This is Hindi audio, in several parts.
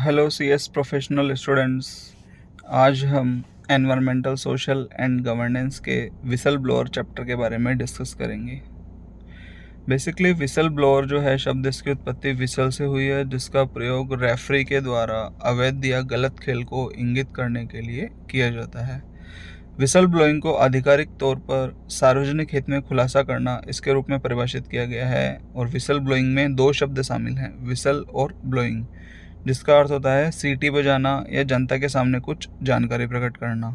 Hello CS professional students. आज हम एनवायरमेंटल सोशल एंड गवर्नेंस के विसल ब्लोअर चैप्टर के बारे में डिस्कस करेंगे। बेसिकली विसल ब्लोअर जो है शब्द, इसकी उत्पत्ति विसल से हुई है, जिसका प्रयोग रेफरी के द्वारा अवैध या गलत खेल को इंगित करने के लिए किया जाता है। विसल ब्लोइंग को आधिकारिक तौर पर सार्वजनिक हित में खुलासा करना इसके रूप में परिभाषित किया गया है। और विसल ब्लोइंग में दो शब्द शामिल हैं, विसल और ब्लोइंग, जिसका अर्थ होता है सीटी बजाना या जनता के सामने कुछ जानकारी प्रकट करना।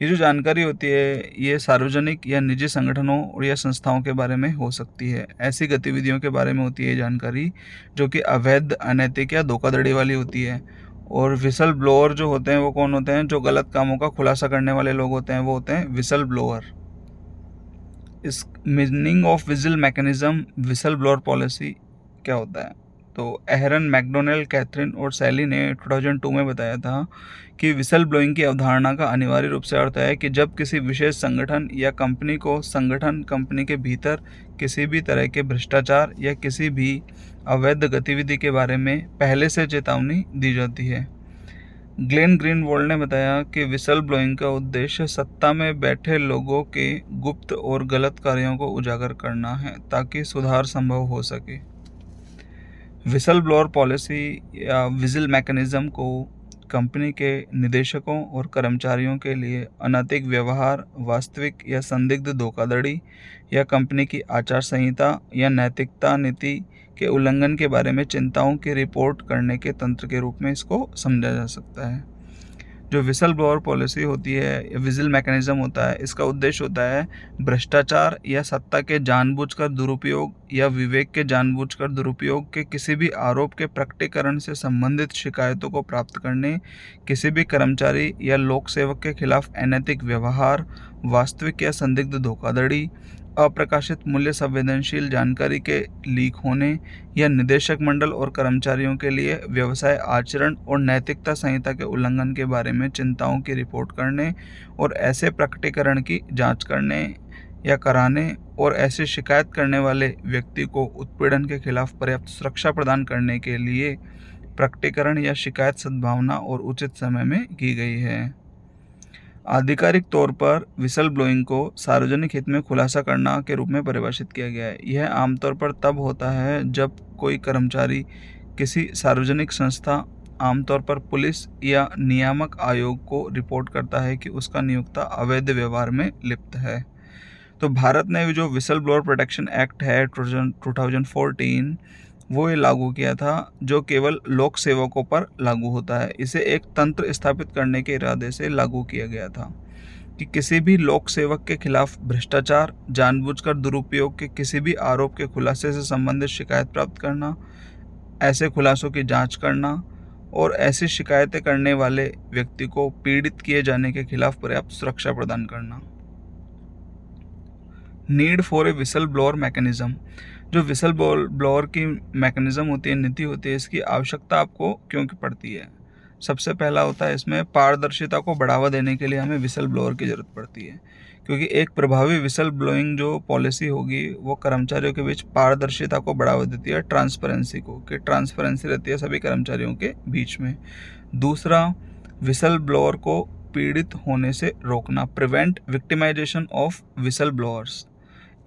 ये जो जानकारी होती है ये सार्वजनिक या निजी संगठनों और या संस्थाओं के बारे में हो सकती है। ऐसी गतिविधियों के बारे में होती है जानकारी जो कि अवैध, अनैतिक या धोखाधड़ी वाली होती है। और विसल ब्लोअर जो होते हैं वो कौन होते हैं? जो गलत कामों का खुलासा करने वाले लोग होते हैं वो होते हैं विसल ब्लोअर। इस meaning of vigil mechanism, whistle blower policy क्या होता है? तो एहरन, मैकडोनेल्ड, कैथरीन और सैली ने 2002 में बताया था कि विसल ब्लोइंग की अवधारणा का अनिवार्य रूप से अर्थ है कि जब किसी विशेष संगठन या कंपनी को संगठन कंपनी के भीतर किसी भी तरह के भ्रष्टाचार या किसी भी अवैध गतिविधि के बारे में पहले से चेतावनी दी जाती है। ग्लेन ग्रीनवॉल्ड ने बताया कि विसल ब्लोइंग का उद्देश्य सत्ता में बैठे लोगों के गुप्त और गलत कार्यों को उजागर करना है ताकि सुधार संभव हो सके। विसल ब्लोअर पॉलिसी या विजिल मैकेनिज्म को कंपनी के निदेशकों और कर्मचारियों के लिए अनैतिक व्यवहार, वास्तविक या संदिग्ध धोखाधड़ी या कंपनी की आचार संहिता या नैतिकता नीति के उल्लंघन के बारे में चिंताओं की रिपोर्ट करने के तंत्र के रूप में इसको समझा जा सकता है। जो विसल ब्लोअर पॉलिसी होती है या विजिल मैकेनिज्म होता है, इसका उद्देश्य होता है भ्रष्टाचार या सत्ता के जानबूझकर दुरुपयोग या विवेक के जानबूझकर दुरुपयोग के किसी भी आरोप के प्रकटीकरण से संबंधित शिकायतों को प्राप्त करने, किसी भी कर्मचारी या लोक सेवक के खिलाफ अनैतिक व्यवहार, वास्तविक या संदिग्ध धोखाधड़ी, अप्रकाशित मूल्य संवेदनशील जानकारी के लीक होने या निदेशक मंडल और कर्मचारियों के लिए व्यवसाय आचरण और नैतिकता संहिता के उल्लंघन के बारे में चिंताओं की रिपोर्ट करने और ऐसे प्रकटीकरण की जांच करने या कराने और ऐसे शिकायत करने वाले व्यक्ति को उत्पीड़न के खिलाफ पर्याप्त सुरक्षा प्रदान करने के लिए प्रकटीकरण या शिकायत सद्भावना और उचित समय में की गई है। आधिकारिक तौर पर विसल ब्लोइंग को सार्वजनिक हित में खुलासा करना के रूप में परिभाषित किया गया है। यह आमतौर पर तब होता है जब कोई कर्मचारी किसी सार्वजनिक संस्था, आमतौर पर पुलिस या नियामक आयोग को रिपोर्ट करता है कि उसका नियोक्ता अवैध व्यवहार में लिप्त है। तो भारत ने जो विसल ब्लोअर प्रोटेक्शन एक्ट है 2014, वो ये लागू किया था, जो केवल लोक सेवकों पर लागू होता है। इसे एक तंत्र स्थापित करने के इरादे से लागू किया गया था कि किसी भी लोक सेवक के खिलाफ भ्रष्टाचार, जानबूझकर दुरुपयोग के किसी भी आरोप के खुलासे से संबंधित शिकायत प्राप्त करना, ऐसे खुलासों की जांच करना और ऐसी शिकायतें करने वाले व्यक्ति को पीड़ित किए जाने के खिलाफ पर्याप्त सुरक्षा प्रदान करना। Need for a whistle blower mechanism, जो विसल ब्लोअर की मैकेनिज्म होती है, नीति होती है, इसकी आवश्यकता आपको क्यों की पड़ती है? सबसे पहला होता है इसमें पारदर्शिता को बढ़ावा देने के लिए हमें विसल ब्लोअर की ज़रूरत पड़ती है, क्योंकि एक प्रभावी विसल ब्लोइंग जो पॉलिसी होगी वो कर्मचारियों के बीच पारदर्शिता को बढ़ावा देती है, ट्रांसपेरेंसी को, कि ट्रांसपेरेंसी रहती है सभी कर्मचारियों के बीच में। दूसरा, विसल ब्लोअर को पीड़ित होने से रोकना, prevent victimisation of whistle blowers.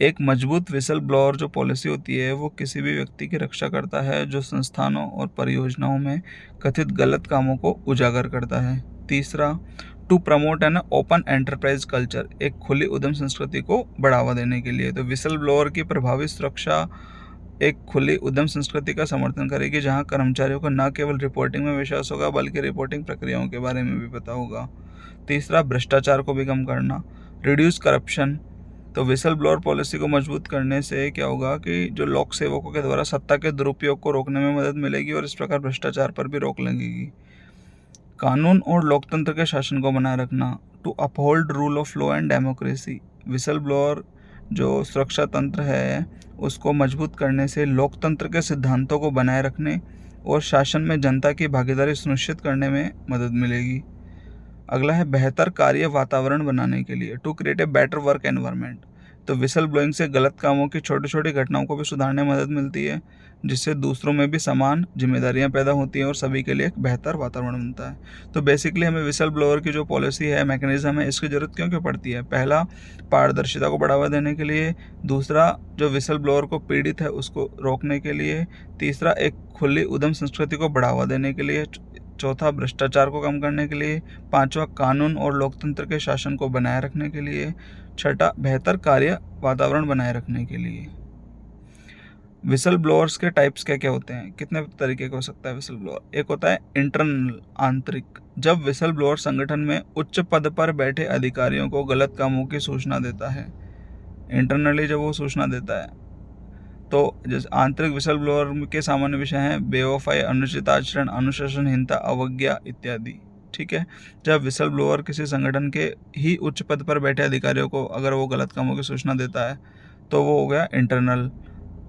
एक मजबूत विसल ब्लोअर जो पॉलिसी होती है वो किसी भी व्यक्ति की रक्षा करता है जो संस्थानों और परियोजनाओं में कथित गलत कामों को उजागर करता है। तीसरा, to promote an open enterprise culture, एक खुली उद्यम संस्कृति को बढ़ावा देने के लिए। तो विसल ब्लोअर की प्रभावी सुरक्षा एक खुली उद्यम संस्कृति का समर्थन करेगी, जहां कर्मचारियों को न केवल रिपोर्टिंग में विश्वास होगा बल्कि रिपोर्टिंग प्रक्रियाओं के बारे में भी पता होगा। तीसरा, भ्रष्टाचार को भी कम करना, रिड्यूस करप्शन। तो विसल ब्लोअर पॉलिसी को मजबूत करने से क्या होगा कि जो लोक सेवकों के द्वारा सत्ता के दुरुपयोग को रोकने में मदद मिलेगी और इस प्रकार भ्रष्टाचार पर भी रोक लगेगी। कानून और लोकतंत्र के शासन को बनाए रखना, to uphold rule of law and democracy. Whistleblower जो सुरक्षा तंत्र है उसको मजबूत करने से लोकतंत्र के सिद्धांतों को बनाए रखने और शासन में जनता की भागीदारी सुनिश्चित करने में मदद मिलेगी। अगला है बेहतर कार्य वातावरण बनाने के लिए, to create a better work environment. तो विसल ब्लोइंग से गलत कामों की छोटी छोटी घटनाओं को भी सुधारने में मदद मिलती है, जिससे दूसरों में भी समान जिम्मेदारियां पैदा होती हैं और सभी के लिए एक बेहतर वातावरण बनता है। तो बेसिकली हमें विसल ब्लोअर की जो पॉलिसी है, मैकेनिज्म है, इसकी ज़रूरत क्यों क्यों पड़ती है? पहला, पारदर्शिता को बढ़ावा देने के लिए। दूसरा, जो विसल ब्लोअर को पीड़ित है उसको रोकने के लिए। तीसरा, एक खुली उद्यम संस्कृति को बढ़ावा देने के लिए। चौथा, भ्रष्टाचार को कम करने के लिए। पांचवा, कानून और लोकतंत्र के शासन को बनाए रखने के लिए। छठा, बेहतर कार्य वातावरण बनाए रखने के लिए। विसल ब्लोअर्स के टाइप्स क्या क्या होते हैं? कितने तरीके का हो सकता है विसल ब्लोअर? एक होता है इंटरनल, आंतरिक। जब विसल ब्लोअर संगठन में उच्च पद पर बैठे अधिकारियों को गलत कामों की सूचना देता है, इंटरनली जब वो सूचना देता है, तो जैसे आंतरिक विसल ब्लोअर के सामान्य विषय हैं बेवफाई, अनुचित आचरण, अनुशासनहीनता, अवज्ञा इत्यादि। ठीक है। जब विसल ब्लोअर किसी संगठन के ही उच्च पद पर बैठे अधिकारियों को अगर वो गलत कामों की सूचना देता है तो वो हो गया इंटरनल।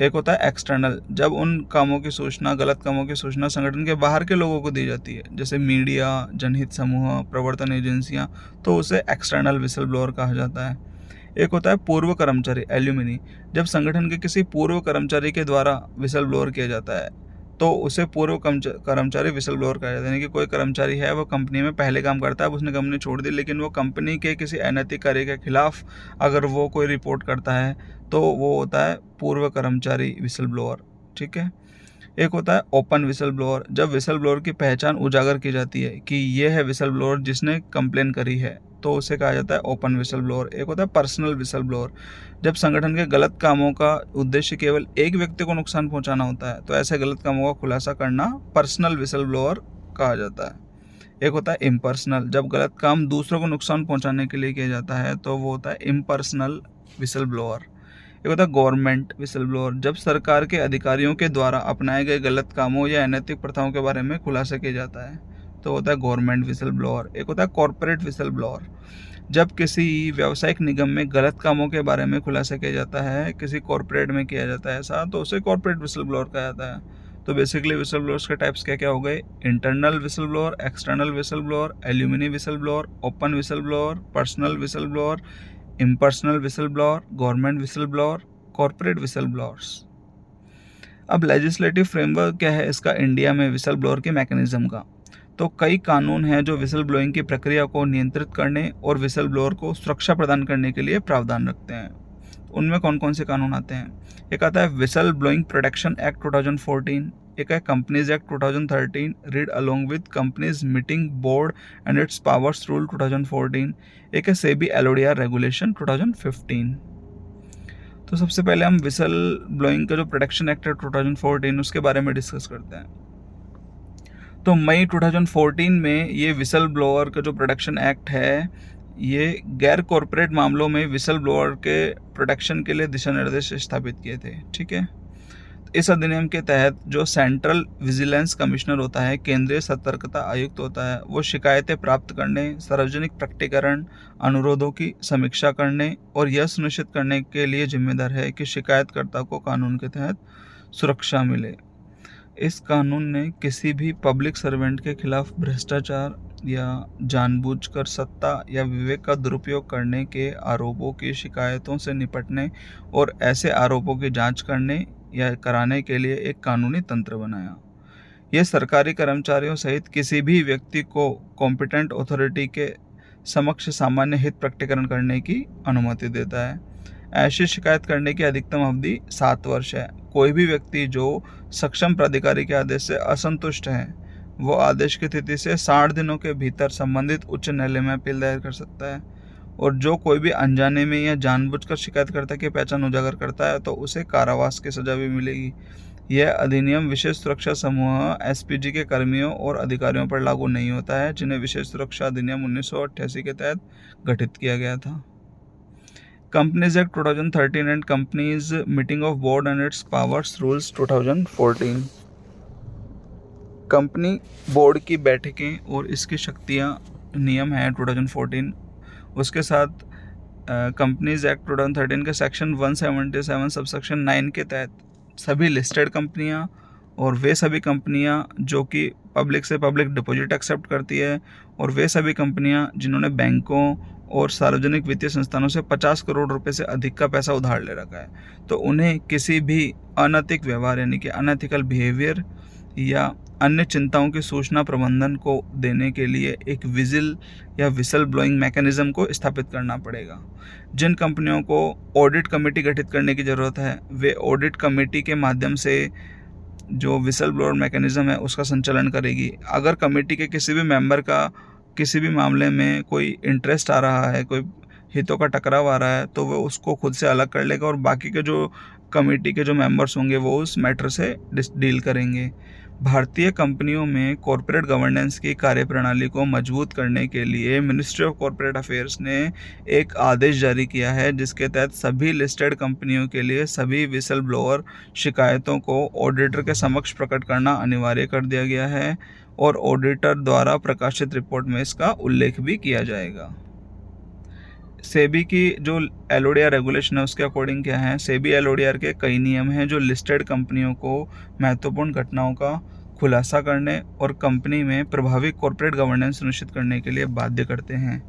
एक होता है एक्सटर्नल, जब उन कामों की सूचना, गलत कामों की सूचना संगठन के बाहर के लोगों को दी जाती है, जैसे मीडिया, जनहित समूह, प्रवर्तन एजेंसियां, तो उसे एक्सटर्नल विसल ब्लोअर कहा जाता है। एक होता है पूर्व कर्मचारी, एल्यूमिनी, जब संगठन के किसी पूर्व कर्मचारी के द्वारा विसल ब्लोअर किया जाता है तो उसे पूर्व कर्मचारी विसल ब्लोअर कहा जाता है। यानी कि कोई कर्मचारी है, वो कंपनी में पहले काम करता है, अब उसने कंपनी छोड़ दी, लेकिन वो कंपनी के किसी अनैतिक कार्य के खिलाफ अगर वो कोई रिपोर्ट करता है तो वो होता है पूर्व कर्मचारी विसल ब्लोअर। ठीक है। एक होता है ओपन विसल ब्लोअर, जब विसल ब्लोअर की पहचान उजागर की जाती है कि ये है विसल ब्लोअर जिसने कंप्लेन करी है, तो उसे कहा जाता है ओपन विसल ब्लोअर। एक होता है पर्सनल विसल ब्लोअर, जब संगठन के गलत कामों का उद्देश्य केवल एक व्यक्ति को नुकसान पहुंचाना होता है, तो ऐसे गलत कामों का खुलासा करना पर्सनल विसल ब्लोअर कहा जाता है। एक होता है इम्पर्सनल, जब गलत काम दूसरों को नुकसान पहुंचाने के लिए किया जाता है तो वो होता है इम्पर्सनल विसल ब्लोअर। एक होता है गवर्नमेंट विसल ब्लोअर, जब सरकार के अधिकारियों के द्वारा अपनाए गए गलत कामों या अनैतिक प्रथाओं के बारे में खुलासा किया जाता है, तो होता है गवर्नमेंट विसल ब्लोअर। एक होता है कॉर्पोरेट विसल ब्लोअर, जब किसी व्यावसायिक निगम में गलत कामों के बारे में खुलासा किया जाता है, किसी कॉर्पोरेट में किया जाता है ऐसा, तो उसे कॉर्पोरेट विसल ब्लोअर कहा जाता है। तो बेसिकली विसल ब्लोअर्स के टाइप्स क्या क्या हो गए? Internal whistle blower, external whistle blower, alumni whistle blower, open whistle blower, personal whistle blower, impersonal whistle blower, government whistle blower, corporate whistle blowers. अब लेजिस्लेटिव फ्रेमवर्क क्या है इसका इंडिया में विसल ब्लोअर के मैकेनिज्म का? तो कई कानून हैं जो विसल ब्लोइंग की प्रक्रिया को नियंत्रित करने और विसल ब्लोअर को सुरक्षा प्रदान करने के लिए प्रावधान रखते हैं। उनमें कौन कौन से कानून आते हैं? एक आता है विसल ब्लोइंग प्रोटेक्शन एक्ट 2014, एक है companies act 2013, read along with companies meeting board and its powers rule 2014, एक है सेबी एलओडीआर रेगुलेशन 2015। तो सबसे पहले हम विसल ब्लोइंग का जो प्रोटेक्शन एक्ट है 2014 उसके बारे में डिस्कस करते हैं। तो मई 2014 में ये विसल ब्लोअर का जो प्रोटेक्शन एक्ट है, ये गैर कॉरपोरेट मामलों में विसल ब्लोअर के प्रोटेक्शन के लिए दिशा निर्देश स्थापित किए थे। ठीक है। इस अधिनियम के तहत जो सेंट्रल विजिलेंस कमिश्नर होता है, केंद्रीय सतर्कता आयुक्त होता है, वो शिकायतें प्राप्त करने, सार्वजनिक प्रकटीकरण, अनुरोधों की समीक्षा करने और यह सुनिश्चित करने के लिए जिम्मेदार है कि शिकायतकर्ता को कानून के तहत सुरक्षा मिले। इस कानून ने किसी भी पब्लिक सर्वेंट के खिलाफ भ्रष्टाचार या जानबूझकर सत्ता या विवेक का दुरुपयोग करने के आरोपों की शिकायतों से निपटने और ऐसे आरोपों की जांच करने या कराने के लिए एक कानूनी तंत्र बनाया। यह सरकारी कर्मचारियों सहित किसी भी व्यक्ति को कॉम्पिटेंट अथॉरिटी के समक्ष सामान्य हित प्रकटीकरण करने की अनुमति देता है। ऐसी शिकायत करने की अधिकतम अवधि 7 वर्ष है। कोई भी व्यक्ति जो सक्षम प्राधिकारी के आदेश से असंतुष्ट है, वो आदेश की तिथि से 60 दिनों के भीतर संबंधित उच्च न्यायालय में अपील दायर कर सकता है। और जो कोई भी अनजाने में या जानबूझकर शिकायतकर्ता की पहचान उजागर करता है तो उसे कारावास की सजा भी मिलेगी। यह अधिनियम विशेष सुरक्षा समूह एसपीजी के कर्मियों और अधिकारियों पर लागू नहीं होता है, जिन्हें विशेष सुरक्षा अधिनियम 1988 के तहत गठित किया गया था। Companies act 2013 and companies meeting of board and its powers rules 2014। Company board की बैठकें और इसकी शक्तियां नियम है 2014। उसके साथ कंपनीज एक्ट 2013 के सेक्शन 177 सबसेक्शन 9 के तहत सभी लिस्टेड कंपनियां और वे सभी कंपनियां जो कि पब्लिक से पब्लिक डिपॉजिट एक्सेप्ट करती है और वे सभी कंपनियां जिन्होंने बैंकों और सार्वजनिक वित्तीय संस्थानों से 50 करोड़ रुपए से अधिक का पैसा उधार ले रखा है, तो उन्हें किसी भी अनैतिक व्यवहार यानी कि अनएथिकल बिहेवियर या अन्य चिंताओं की सूचना प्रबंधन को देने के लिए एक विसल ब्लोइंग मैकेनिज्म को स्थापित करना पड़ेगा। जिन कंपनियों को ऑडिट कमेटी गठित करने की ज़रूरत है, वे ऑडिट कमेटी के माध्यम से जो विसल ब्लोअर मैकेनिज्म है उसका संचालन करेगी। अगर कमेटी के किसी भी मेंबर का किसी भी मामले में कोई इंटरेस्ट आ रहा है, कोई हितों का टकराव आ रहा है, तो वो उसको खुद से अलग कर लेगा और बाकी के जो कमेटी के जो मेंबर्स होंगे वो उस मैटर से डील करेंगे। भारतीय कंपनियों में कॉरपोरेट गवर्नेंस की कार्यप्रणाली को मजबूत करने के लिए मिनिस्ट्री ऑफ कॉरपोरेट अफेयर्स ने एक आदेश जारी किया है, जिसके तहत सभी लिस्टेड कंपनियों के लिए सभी विसल ब्लोअर शिकायतों को ऑडिटर के समक्ष प्रकट करना अनिवार्य कर दिया गया है और ऑडिटर द्वारा प्रकाशित रिपोर्ट में इसका उल्लेख भी किया जाएगा। सेबी की जो एलओडीआर रेगुलेशन है उसके अकॉर्डिंग क्या है, सेबी एलओडीआर के कई नियम हैं जो लिस्टेड कंपनियों को महत्वपूर्ण घटनाओं का खुलासा करने और कंपनी में प्रभावी कॉर्पोरेट गवर्नेंस सुनिश्चित करने के लिए बाध्य करते हैं।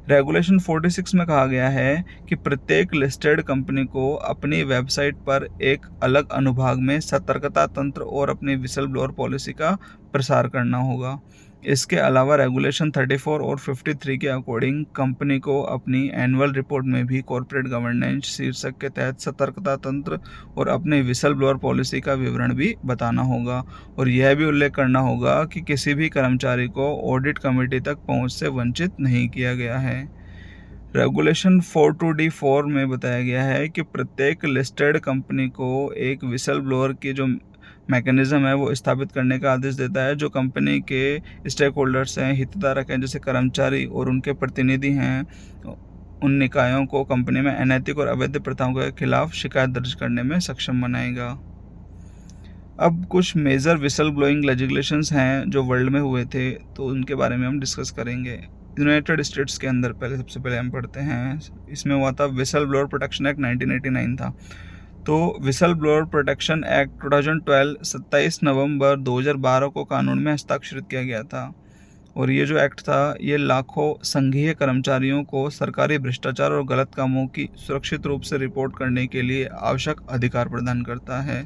रेगुलेशन 46 में कहा गया है कि प्रत्येक लिस्टेड कंपनी को अपनी वेबसाइट पर एक अलग अनुभाग में सतर्कता तंत्र और अपनी विसल ब्लोअर पॉलिसी का प्रसार करना होगा। इसके अलावा रेगुलेशन 34 और 53 के अकॉर्डिंग कंपनी को अपनी एनुअल रिपोर्ट में भी कॉर्पोरेट गवर्नेंस शीर्षक के तहत सतर्कता तंत्र और अपनी विसल ब्लोअर पॉलिसी का विवरण भी बताना होगा और यह भी उल्लेख करना होगा कि किसी भी कर्मचारी को ऑडिट कमेटी तक पहुंच से वंचित नहीं किया गया है। रेगुलेशन 42D4 में बताया गया है कि प्रत्येक लिस्टेड कंपनी को एक विसल ब्लोअर की जो मैकेनिज्म है वो स्थापित करने का आदेश देता है। जो कंपनी के स्टेक होल्डर्स हैं, हितधारक हैं, जैसे कर्मचारी और उनके प्रतिनिधि हैं, उन निकायों को कंपनी में अनैतिक और अवैध प्रथाओं के खिलाफ शिकायत दर्ज करने में सक्षम बनाएगा। अब कुछ मेजर विसल ब्लोइंग लेजिस्लेशंस हैं जो वर्ल्ड में हुए थे, तो उनके बारे में हम डिस्कस करेंगे। यूनाइटेड स्टेट्स के अंदर सबसे पहले हम पढ़ते हैं, इसमें हुआ था विसल ब्लोअर प्रोटेक्शन एक्ट 1989 था। तो विसल ब्लोअर प्रोटेक्शन एक्ट 2012 27 नवंबर 2012 को कानून में हस्ताक्षरित किया गया था और ये जो एक्ट था ये लाखों संघीय कर्मचारियों को सरकारी भ्रष्टाचार और गलत कामों की सुरक्षित रूप से रिपोर्ट करने के लिए आवश्यक अधिकार प्रदान करता है।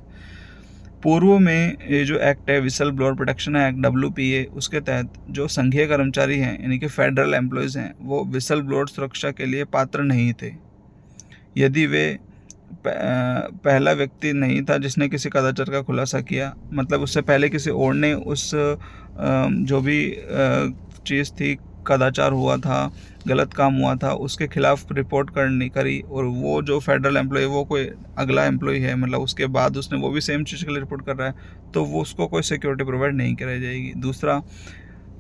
पूर्व में ये जो एक्ट है whistle blower protection act WPA, उसके तहत जो संघीय कर्मचारी हैं यानी कि फेडरल एम्प्लॉयज़ हैं वो विसल ब्लोअर सुरक्षा के लिए पात्र नहीं थे यदि वे पहला व्यक्ति नहीं था जिसने किसी कदाचार का खुलासा किया, मतलब उससे पहले किसी और ने उस जो भी चीज़ थी, कदाचार हुआ था, गलत काम हुआ था, उसके खिलाफ रिपोर्ट करी और वो जो फेडरल एम्प्लॉय वो कोई अगला एम्प्लॉय है, मतलब उसके बाद उसने वो भी सेम चीज़ के लिए रिपोर्ट कर रहा है, तो वो उसको कोई सिक्योरिटी प्रोवाइड नहीं कराई जाएगी। दूसरा,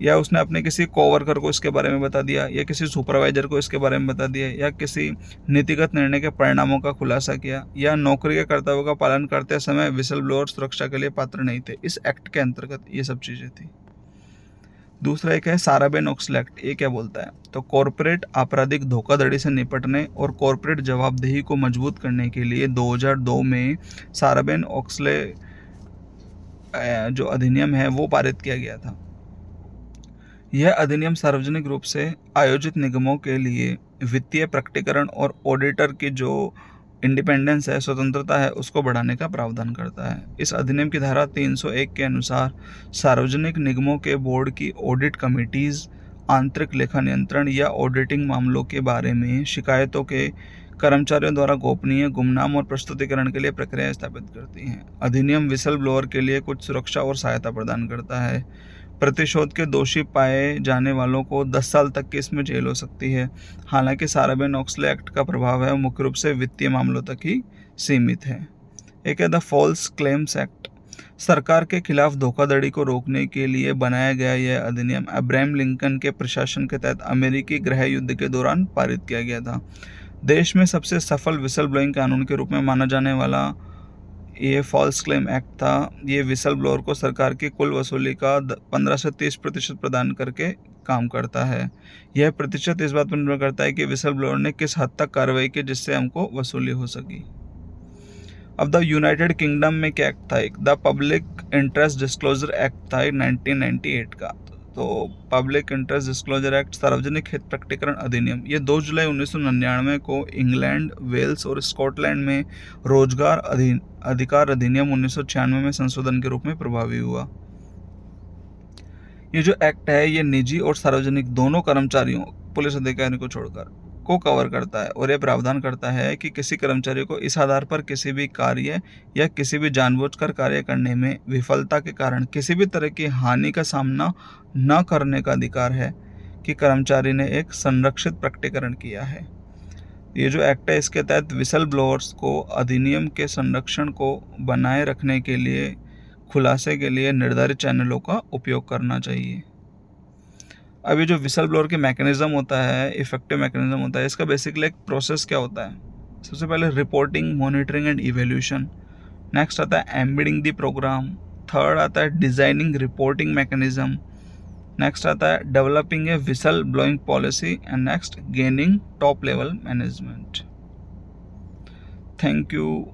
या उसने अपने किसी कोवर्कर को इसके बारे में बता दिया या किसी सुपरवाइजर को इसके बारे में बता दिया या किसी नीतिगत निर्णय के परिणामों का खुलासा किया या नौकरी के कर्तव्यों का पालन करते समय विसल ब्लोअर सुरक्षा के लिए पात्र नहीं थे। इस एक्ट के अंतर्गत ये सब चीज़ें थी। दूसरा एक है साराबेन-ओक्सले एक्ट। ये क्या बोलता है, तो कॉरपोरेट आपराधिक धोखाधड़ी से निपटने और कॉरपोरेट जवाबदेही को मजबूत करने के लिए 2002 में साराबेन-ओक्सले जो अधिनियम है वो पारित किया गया था। यह अधिनियम सार्वजनिक रूप से आयोजित निगमों के लिए वित्तीय प्रकटीकरण और ऑडिटर की जो इंडिपेंडेंस है, स्वतंत्रता है, उसको बढ़ाने का प्रावधान करता है। इस अधिनियम की धारा 301 के अनुसार सार्वजनिक निगमों के बोर्ड की ऑडिट कमिटीज़ आंतरिक लेखा नियंत्रण या ऑडिटिंग मामलों के बारे में शिकायतों के कर्मचारियों द्वारा गोपनीय, गुमनाम और प्रस्तुतिकरण के लिए प्रक्रिया स्थापित करती हैं। अधिनियम विसल ब्लोअर के लिए कुछ सुरक्षा और सहायता प्रदान करता है। प्रतिशोध के दोषी पाए जाने वालों को 10 साल तक की इसमें जेल हो सकती है। हालांकि साराबेन-ओक्सले एक्ट का प्रभाव है मुख्य रूप से वित्तीय मामलों तक ही सीमित है। एक है द फॉल्स क्लेम्स एक्ट। सरकार के खिलाफ धोखाधड़ी को रोकने के लिए बनाया गया यह अधिनियम अब्राहम लिंकन के प्रशासन के तहत अमेरिकी गृह युद्ध के दौरान पारित किया गया था। देश में सबसे सफल विसल ब्लोइंग कानून के रूप में माना जाने वाला ये फॉल्स क्लेम एक्ट था। ये विसल ब्लोअर को सरकार की कुल वसूली का 15 से 30% प्रदान करके काम करता है। यह प्रतिशत इस बात पर निर्भर करता है कि विसल ब्लोअर ने किस हद तक कार्रवाई की जिससे हमको वसूली हो सकी। अब द यूनाइटेड किंगडम में क्या एक्ट था, एक the public interest disclosure act था 1998 का। तो पब्लिक इंटरेस्ट डिस्क्लोजर एक्ट, सार्वजनिक हित प्रकटीकरण अधिनियम, ये 2 जुलाई 1999 को इंग्लैंड, वेल्स और स्कॉटलैंड में रोजगार अधिकार अधिनियम 1996 में संशोधन के रूप में प्रभावी हुआ। ये जो एक्ट है ये निजी और सार्वजनिक दोनों कर्मचारियों, पुलिस अधिकारी को छोड़कर, को कवर करता है और यह प्रावधान करता है कि किसी कर्मचारी को इस आधार पर किसी भी कार्य या किसी भी जानबूझकर कार्य करने में विफलता के कारण किसी भी तरह की हानि का सामना न करने का अधिकार है कि कर्मचारी ने एक संरक्षित प्रकटीकरण किया है। ये जो एक्ट है इसके तहत विसल ब्लोअर्स को अधिनियम के संरक्षण को बनाए रखने के लिए खुलासे के लिए निर्धारित चैनलों का उपयोग करना चाहिए। अब ये जो विसल ब्लोअर के मैकेनिज्म होता है, इफेक्टिव मैकेनिज्म होता है, इसका बेसिकली एक प्रोसेस क्या होता है? सबसे पहले reporting, monitoring and evaluation. Next आता है एम्बेडिंग द प्रोग्राम। थर्ड आता है डिजाइनिंग रिपोर्टिंग मैकेनिज्म। नेक्स्ट आता है developing a whistle blowing policy and next gaining top level management. Thank you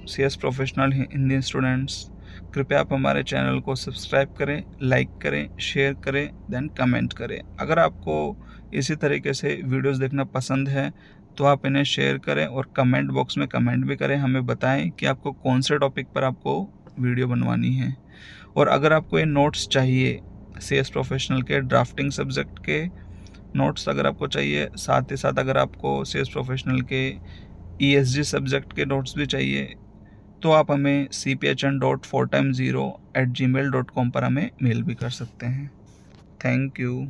CS professional Hindi students. कृपया आप हमारे चैनल को सब्सक्राइब करें, लाइक करें, शेयर करें, देन कमेंट करें। अगर आपको इसी तरीके से वीडियोस देखना पसंद है तो आप इन्हें शेयर करें और कमेंट बॉक्स में कमेंट भी करें, हमें बताएं कि आपको कौन से टॉपिक पर आपको वीडियो बनवानी है। और अगर आपको ये नोट्स चाहिए, CS प्रोफेशनल के ड्राफ्टिंग सब्जेक्ट के नोट्स अगर आपको चाहिए, साथ ही साथ अगर आपको CS प्रोफेशनल के ESG सब्जेक्ट के नोट्स भी चाहिए तो आप हमें cphn.4x0@gmail.com पर हमें मेल भी कर सकते हैं। Thank you.